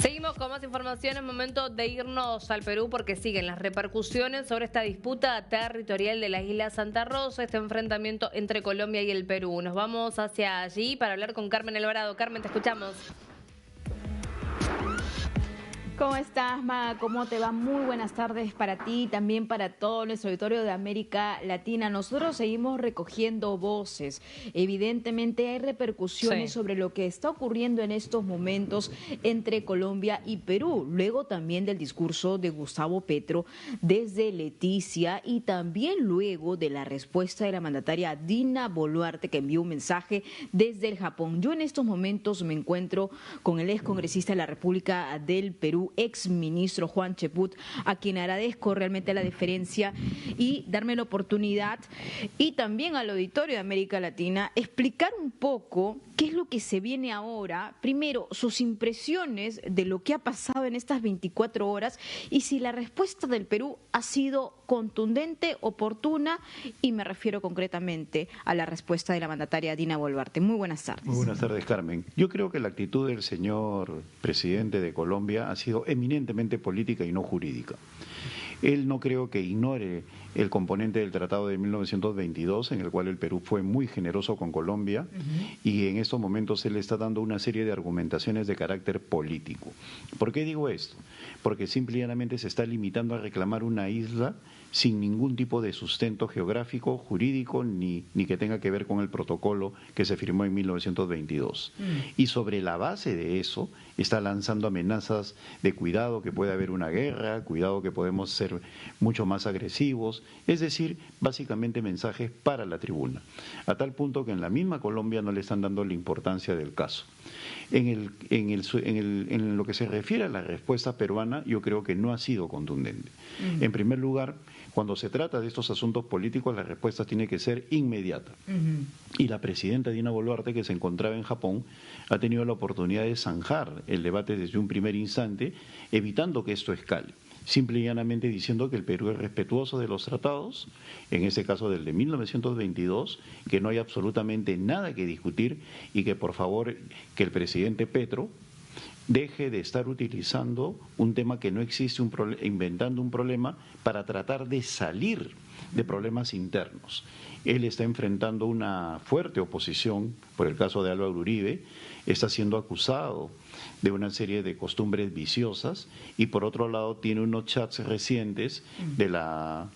Seguimos con más información. Es momento de irnos al Perú porque siguen las repercusiones sobre esta disputa territorial de la isla Santa Rosa, este enfrentamiento entre Colombia y el Perú. Nos vamos hacia allí para hablar con Carmen Alvarado. Carmen, te escuchamos. ¿Cómo estás, Ma? ¿Cómo te va? Muy buenas tardes para ti y también para todo nuestro auditorio de América Latina. Nosotros seguimos recogiendo voces. Evidentemente hay repercusiones sobre lo que está ocurriendo en estos momentos entre Colombia y Perú. Luego también del discurso de Gustavo Petro desde Leticia y también luego de la respuesta de la mandataria Dina Boluarte, que envió un mensaje desde el Japón. Yo en estos momentos me encuentro con el excongresista de la República del Perú, ex ministro Juan Cheput, a quien agradezco realmente la deferencia y darme la oportunidad, y también al auditorio de América Latina, explicar un poco qué es lo que se viene ahora. Primero, sus impresiones de lo que ha pasado en estas 24 horas y si la respuesta del Perú ha sido contundente, oportuna, y me refiero concretamente a la respuesta de la mandataria Dina Boluarte. Muy buenas tardes. Muy buenas tardes, Carmen. Yo creo que la actitud del señor presidente de Colombia ha sido eminentemente política y no jurídica. Él no creo que ignore el componente del Tratado de 1922, en el cual el Perú fue muy generoso con Colombia, y en estos momentos él está dando una serie de argumentaciones de carácter político. ¿Por qué digo esto? Porque simplemente se está limitando a reclamar una isla sin ningún tipo de sustento geográfico, jurídico, ni que tenga que ver con el protocolo que se firmó en 1922. Y sobre la base de eso está lanzando amenazas de cuidado que puede haber una guerra, cuidado que podemos ser mucho más agresivos, es decir, básicamente mensajes para la tribuna, a tal punto que en la misma Colombia no le están dando la importancia del caso. En lo que se refiere a la respuesta peruana, yo creo que no ha sido contundente. En primer lugar, cuando se trata de estos asuntos políticos, la respuesta tiene que ser inmediata. Y la presidenta Dina Boluarte, que se encontraba en Japón, ha tenido la oportunidad de zanjar el debate desde un primer instante, evitando que esto escale. Simple y llanamente diciendo que el Perú es respetuoso de los tratados, en este caso del de 1922, que no hay absolutamente nada que discutir y que por favor que el presidente Petro deje de estar utilizando un tema que no existe, inventando un problema para tratar de salir de problemas internos. Él está enfrentando una fuerte oposición por el caso de Álvaro Uribe, está siendo acusado de una serie de costumbres viciosas y por otro lado tiene unos chats recientes de la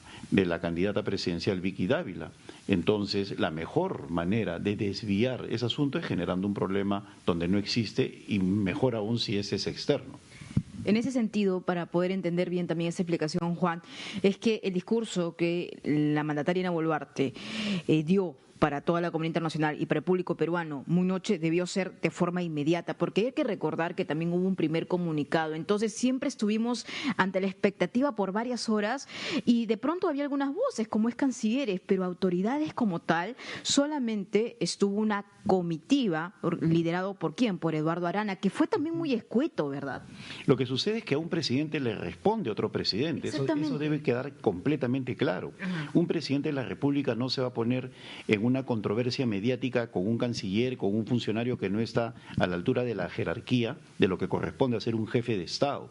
candidata presidencial Vicky Dávila. Entonces, la mejor manera de desviar ese asunto es generando un problema donde no existe y mejor aún si ese es externo. En ese sentido, para poder entender bien también esa explicación, Juan, es que el discurso que la mandataria Dina Boluarte dio para toda la comunidad internacional y para el público peruano muy noche debió ser de forma inmediata, porque hay que recordar que también hubo un primer comunicado. Entonces siempre estuvimos ante la expectativa por varias horas y de pronto había algunas voces como es cancilleres, pero autoridades como tal solamente estuvo una comitiva liderado por ¿quién? Por Eduardo Arana, que fue también muy escueto, ¿verdad? Lo que sucede es que a un presidente le responde otro presidente, eso debe quedar completamente claro. Un presidente de la República no se va a poner en una controversia mediática con un canciller, con un funcionario que no está a la altura de la jerarquía de lo que corresponde a ser un jefe de Estado.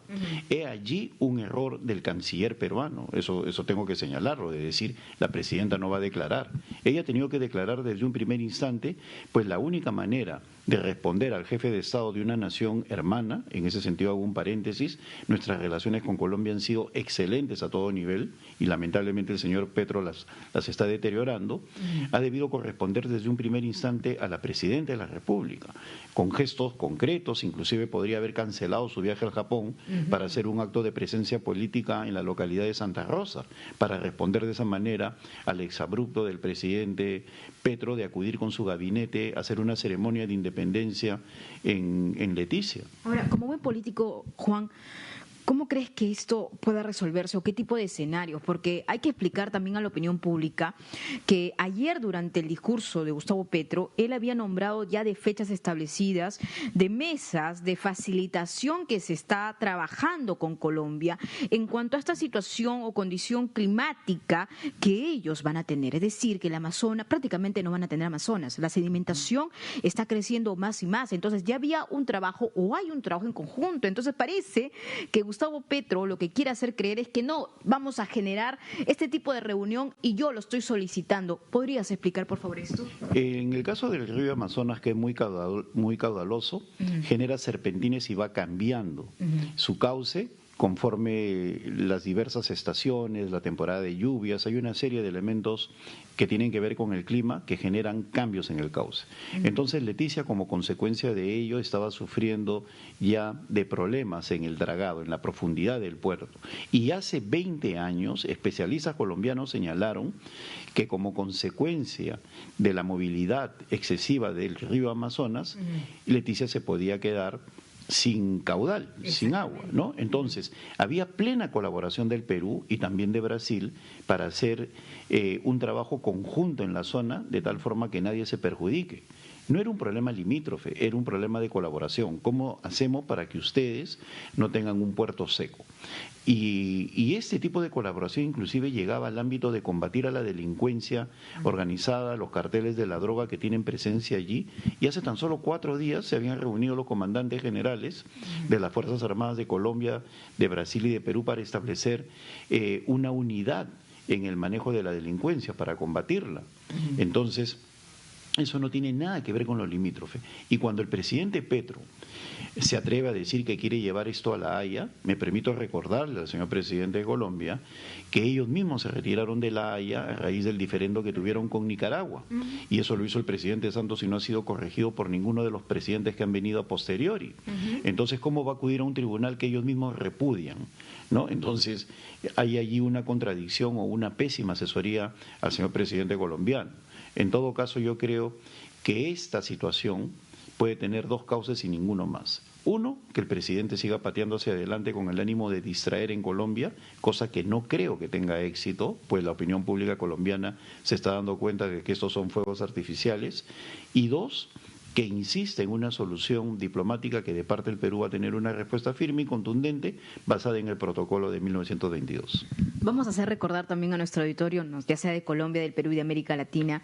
He allí un error del canciller peruano, eso tengo que señalarlo, de decir la presidenta no va a declarar. Ella ha tenido que declarar desde un primer instante, pues la única manera de responder al jefe de Estado de una nación hermana, en ese sentido hago un paréntesis, nuestras relaciones con Colombia han sido excelentes a todo nivel y lamentablemente el señor Petro las está deteriorando, ha debido corresponder desde un primer instante a la presidenta de la República, con gestos concretos, inclusive podría haber cancelado su viaje al Japón para hacer un acto de presencia política en la localidad de Santa Rosa, para responder de esa manera al exabrupto del presidente Petro de acudir con su gabinete a hacer una ceremonia de independencia en Leticia. Ahora, como buen político, Juan, ¿Cómo crees que esto pueda resolverse o qué tipo de escenarios? Porque hay que explicar también a la opinión pública que ayer durante el discurso de Gustavo Petro, él había nombrado ya de fechas establecidas, de mesas de facilitación que se está trabajando con Colombia en cuanto a esta situación o condición climática que ellos van a tener. Es decir, que el Amazonas prácticamente no van a tener Amazonas. La sedimentación está creciendo más y más. Entonces ya había un trabajo o hay un trabajo en conjunto. Entonces parece que Gustavo Petro lo que quiere hacer creer es que no vamos a generar este tipo de reunión y yo lo estoy solicitando. ¿Podrías explicar, por favor, esto? En el caso del río Amazonas, que es muy caudaloso, genera serpentines y va cambiando su cauce conforme las diversas estaciones, la temporada de lluvias. Hay una serie de elementos que tienen que ver con el clima que generan cambios en el cauce. Entonces Leticia, como consecuencia de ello, estaba sufriendo ya de problemas en el dragado, en la profundidad del puerto. Y hace 20 años, especialistas colombianos señalaron que como consecuencia de la movilidad excesiva del río Amazonas, Leticia se podía quedar sin caudal, sin agua, ¿no? Entonces, había plena colaboración del Perú y también de Brasil para hacer un trabajo conjunto en la zona de tal forma que nadie se perjudique. No era un problema limítrofe, era un problema de colaboración. ¿Cómo hacemos para que ustedes no tengan un puerto seco? Y este tipo de colaboración inclusive llegaba al ámbito de combatir a la delincuencia organizada, los carteles de la droga que tienen presencia allí. Y hace tan solo 4 días se habían reunido los comandantes generales de las Fuerzas Armadas de Colombia, de Brasil y de Perú para establecer una unidad en el manejo de la delincuencia para combatirla. Entonces, eso no tiene nada que ver con lo limítrofe. Y cuando el presidente Petro se atreve a decir que quiere llevar esto a La Haya, me permito recordarle al señor presidente de Colombia que ellos mismos se retiraron de La Haya a raíz del diferendo que tuvieron con Nicaragua. Y eso lo hizo el presidente Santos y no ha sido corregido por ninguno de los presidentes que han venido a posteriori. Entonces, ¿cómo va a acudir a un tribunal que ellos mismos repudian? ¿No? Entonces, hay allí una contradicción o una pésima asesoría al señor presidente colombiano. En todo caso, yo creo que esta situación puede tener 2 causas y ninguno más. Uno, que el presidente siga pateando hacia adelante con el ánimo de distraer en Colombia, cosa que no creo que tenga éxito, pues la opinión pública colombiana se está dando cuenta de que estos son fuegos artificiales. Y 2, que insiste en una solución diplomática que de parte del Perú va a tener una respuesta firme y contundente basada en el protocolo de 1922. Vamos a hacer recordar también a nuestro auditorio, ya sea de Colombia, del Perú y de América Latina,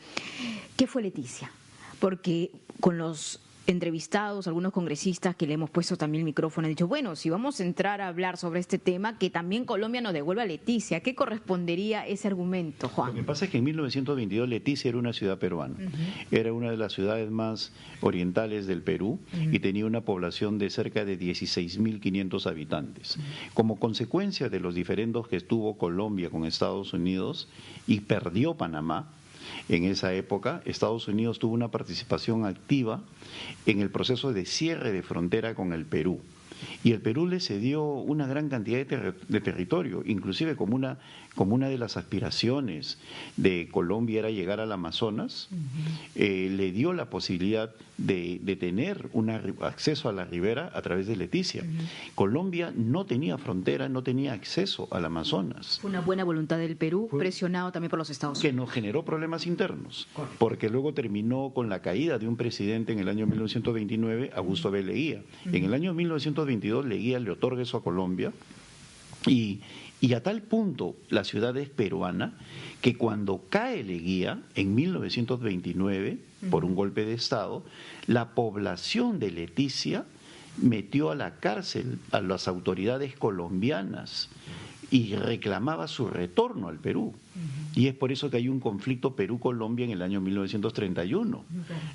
¿qué fue Leticia? Porque con los entrevistados, algunos congresistas que le hemos puesto también el micrófono, han dicho, bueno, si vamos a entrar a hablar sobre este tema, que también Colombia nos devuelva a Leticia. ¿Qué correspondería ese argumento, Juan? Lo que pasa es que en 1922 Leticia era una ciudad peruana, era una de las ciudades más orientales del Perú y tenía una población de cerca de 16.500 habitantes. Como consecuencia de los diferendos que tuvo Colombia con Estados Unidos y perdió Panamá, en esa época, Estados Unidos tuvo una participación activa en el proceso de cierre de frontera con el Perú. Y el Perú le cedió una gran cantidad de territorio, inclusive como una de las aspiraciones de Colombia era llegar al Amazonas, le dio la posibilidad de tener un acceso a la ribera a través de Leticia. Colombia no tenía frontera, no tenía acceso al Amazonas. Fue una buena voluntad del Perú, presionado también por los Estados Unidos. Que nos generó problemas internos, porque luego terminó con la caída de un presidente en el año 1929, Augusto B. Leguía. En el año 1922 Leguía le otorga eso a Colombia y a tal punto la ciudad es peruana que cuando cae Leguía en 1929 por un golpe de Estado, la población de Leticia metió a la cárcel a las autoridades colombianas y reclamaba su retorno al Perú. Y es por eso que hay un conflicto Perú-Colombia en el año 1931,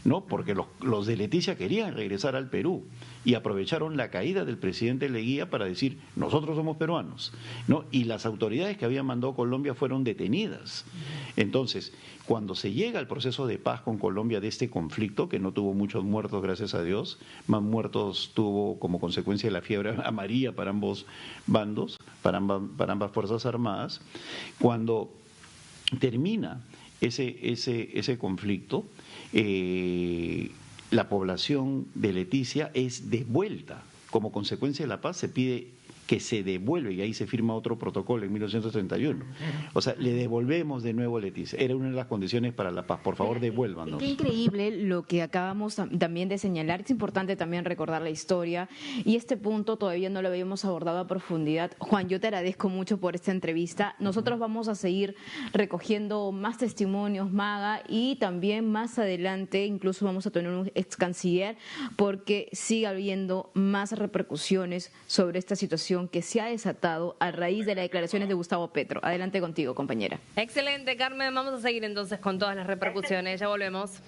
¿no? Porque los de Leticia querían regresar al Perú y aprovecharon la caída del presidente Leguía para decir, nosotros somos peruanos, ¿no? Y las autoridades que habían mandado Colombia fueron detenidas. Entonces, cuando se llega al proceso de paz con Colombia de este conflicto, que no tuvo muchos muertos, gracias a Dios, más muertos tuvo como consecuencia de la fiebre amarilla para ambos bandos, para ambas Fuerzas Armadas, cuando termina ese conflicto, la población de Leticia es devuelta. Como consecuencia de la paz se pide que se devuelve, y ahí se firma otro protocolo en 1931. O sea, le devolvemos de nuevo, Leticia. Era una de las condiciones para la paz. Por favor, devuélvanos. Qué increíble lo que acabamos también de señalar. Es importante también recordar la historia, y este punto todavía no lo habíamos abordado a profundidad. Juan, yo te agradezco mucho por esta entrevista. Nosotros vamos a seguir recogiendo más testimonios, Maga, y también más adelante incluso vamos a tener un ex canciller, porque sigue habiendo más repercusiones sobre esta situación que se ha desatado a raíz de las declaraciones de Gustavo Petro. Adelante contigo, compañera. Excelente, Carmen. Vamos a seguir entonces con todas las repercusiones. Ya volvemos.